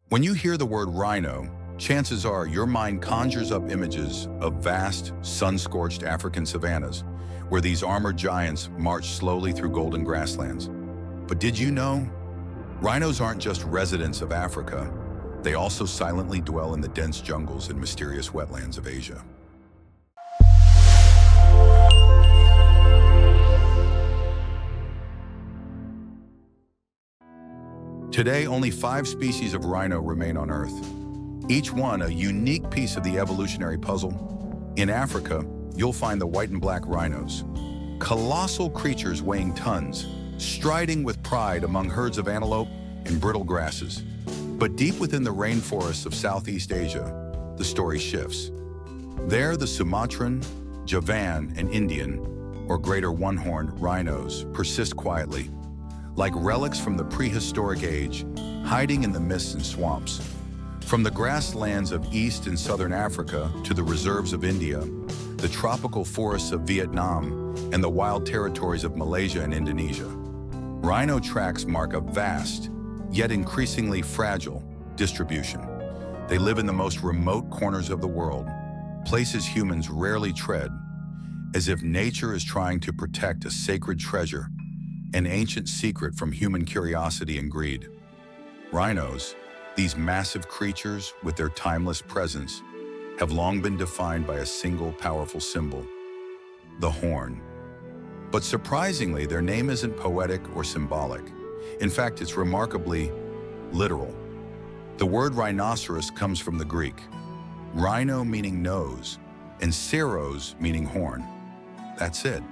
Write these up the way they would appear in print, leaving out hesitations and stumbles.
When you hear the word rhino, chances are your mind conjures up images of vast, sun-scorched African savannas, where these armored giants march slowly through golden grasslands. But did you know? Rhinos aren't just residents of Africa. They also silently dwell in the dense jungles and mysterious wetlands of Asia. Today, only 5 species of rhino remain on Earth, each one a unique piece of the evolutionary puzzle. In Africa, you'll find the white and black rhinos, colossal creatures weighing tons, striding with pride among herds of antelope and brittle grasses. But deep within the rainforests of Southeast Asia, the story shifts. There, the Sumatran, Javan, and Indian, or greater one-horned rhinos, persist quietly, like relics from the prehistoric age, hiding in the mists and swamps. From the grasslands of East and Southern Africa to the reserves of India, the tropical forests of Vietnam, and the wild territories of Malaysia and Indonesia, rhino tracks mark a vast, yet increasingly fragile, distribution. They live in the most remote corners of the world, places humans rarely tread, as if nature is trying to protect a sacred treasure, an ancient secret from human curiosity and greed. Rhinos, these massive creatures with their timeless presence, have long been defined by a single powerful symbol, the horn. But surprisingly, their name isn't poetic or symbolic. In fact, it's remarkably literal. The word rhinoceros comes from the Greek, rhino meaning nose, and ceros meaning horn. That's it.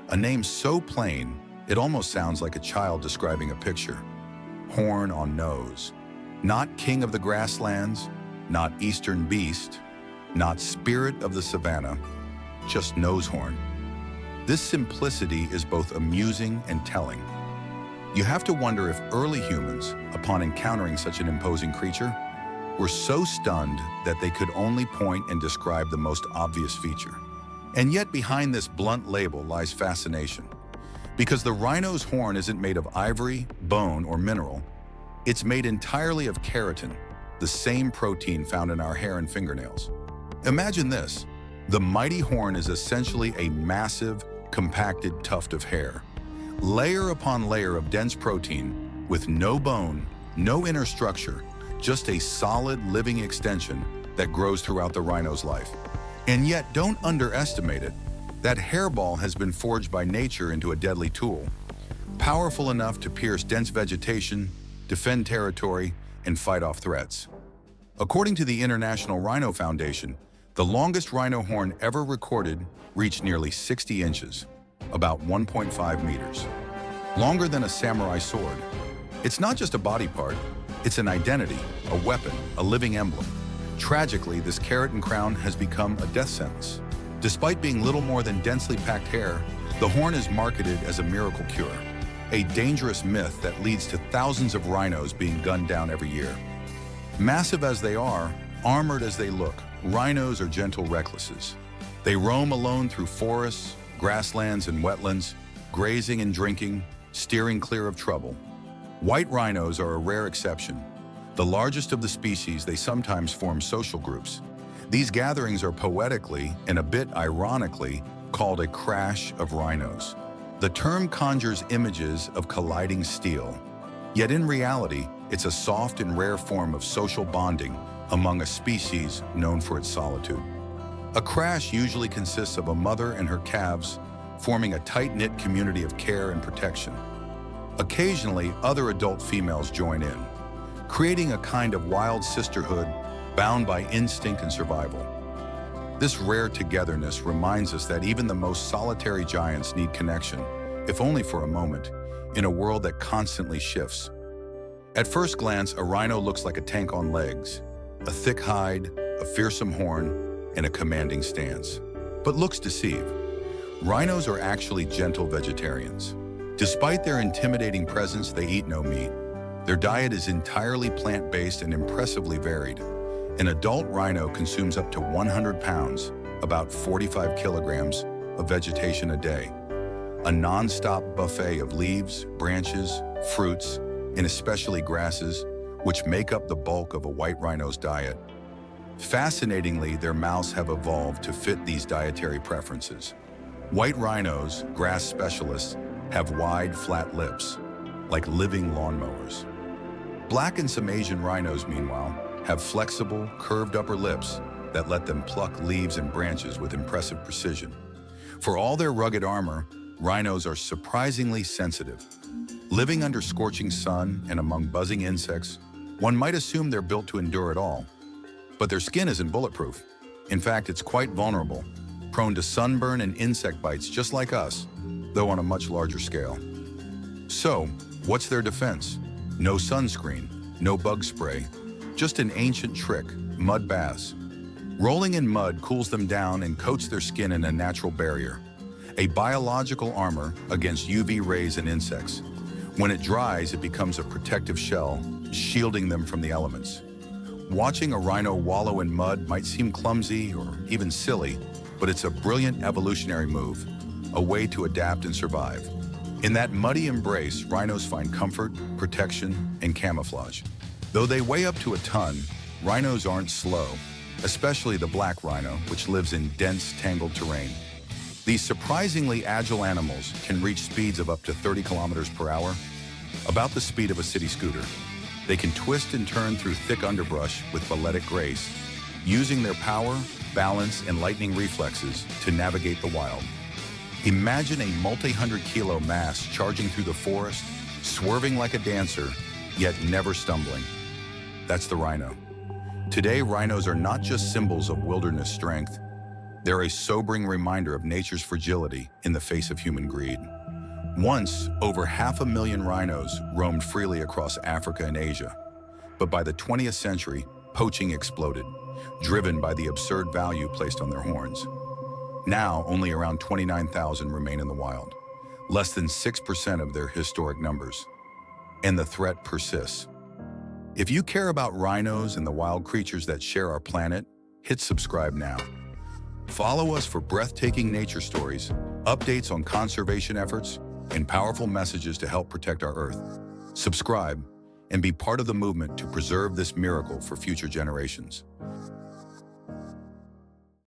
A name so plain, it almost sounds like a child describing a picture. Horn on nose. Not king of the grasslands, not eastern beast, not spirit of the savannah, just nose horn. This simplicity is both amusing and telling. You have to wonder if early humans, upon encountering such an imposing creature, were so stunned that they could only point and describe the most obvious feature. And yet behind this blunt label lies fascination. Because the rhino's horn isn't made of ivory, bone, or mineral. It's made entirely of keratin, the same protein found in our hair and fingernails. Imagine this. The mighty horn is essentially a massive, compacted tuft of hair. Layer upon layer of dense protein with no bone, no inner structure, just a solid living extension that grows throughout the rhino's life. And yet, don't underestimate it. That hairball has been forged by nature into a deadly tool, powerful enough to pierce dense vegetation, defend territory, and fight off threats. According to the International Rhino Foundation, the longest rhino horn ever recorded reached nearly 60 inches, about 1.5 meters. Longer than a samurai sword. It's not just a body part, it's an identity, a weapon, a living emblem. Tragically, this keratin crown has become a death sentence. Despite being little more than densely packed hair, the horn is marketed as a miracle cure, a dangerous myth that leads to thousands of rhinos being gunned down every year. Massive as they are, armored as they look, rhinos are gentle recluses. They roam alone through forests, grasslands, and wetlands, grazing and drinking, steering clear of trouble. White rhinos are a rare exception. The largest of the species, they sometimes form social groups. These gatherings are poetically, and a bit ironically, called a crash of rhinos. The term conjures images of colliding steel. Yet in reality, it's a soft and rare form of social bonding among a species known for its solitude. A crash usually consists of a mother and her calves forming a tight-knit community of care and protection. Occasionally, other adult females join in, creating a kind of wild sisterhood bound by instinct and survival. This rare togetherness reminds us that even the most solitary giants need connection, if only for a moment, in a world that constantly shifts. At first glance, a rhino looks like a tank on legs, a thick hide, a fearsome horn, and a commanding stance. But looks deceive. Rhinos are actually gentle vegetarians. Despite their intimidating presence, they eat no meat. Their diet is entirely plant-based and impressively varied. An adult rhino consumes up to 100 pounds, about 45 kilograms, of vegetation a day. A non-stop buffet of leaves, branches, fruits, and especially grasses, which make up the bulk of a white rhino's diet. Fascinatingly, their mouths have evolved to fit these dietary preferences. White rhinos, grass specialists, have wide, flat lips, like living lawnmowers. Black and some Asian rhinos, meanwhile, have flexible, curved upper lips that let them pluck leaves and branches with impressive precision. For all their rugged armor, rhinos are surprisingly sensitive. Living under scorching sun and among buzzing insects, one might assume they're built to endure it all. But their skin isn't bulletproof. In fact, it's quite vulnerable, prone to sunburn and insect bites just like us, though on a much larger scale. So, what's their defense? No sunscreen, no bug spray, just an ancient trick, mud baths. Rolling in mud cools them down and coats their skin in a natural barrier, a biological armor against UV rays and insects. When it dries, it becomes a protective shell, shielding them from the elements. Watching a rhino wallow in mud might seem clumsy or even silly, but it's a brilliant evolutionary move, a way to adapt and survive. In that muddy embrace, rhinos find comfort, protection, and camouflage. Though they weigh up to a ton, rhinos aren't slow, especially the black rhino, which lives in dense, tangled terrain. These surprisingly agile animals can reach speeds of up to 30 kilometers per hour, about the speed of a city scooter. They can twist and turn through thick underbrush with balletic grace, using their power, balance, and lightning reflexes to navigate the wild. Imagine a multi-hundred-kilo mass charging through the forest, swerving like a dancer, yet never stumbling. That's the rhino. Today, rhinos are not just symbols of wilderness strength. They're a sobering reminder of nature's fragility in the face of human greed. Once, over 500,000 rhinos roamed freely across Africa and Asia. But by the 20th century, poaching exploded, driven by the absurd value placed on their horns. Now, only around 29,000 remain in the wild, less than 6% of their historic numbers. And the threat persists. If you care about rhinos and the wild creatures that share our planet, hit subscribe now. Follow us for breathtaking nature stories, updates on conservation efforts, and powerful messages to help protect our Earth. Subscribe and be part of the movement to preserve this miracle for future generations.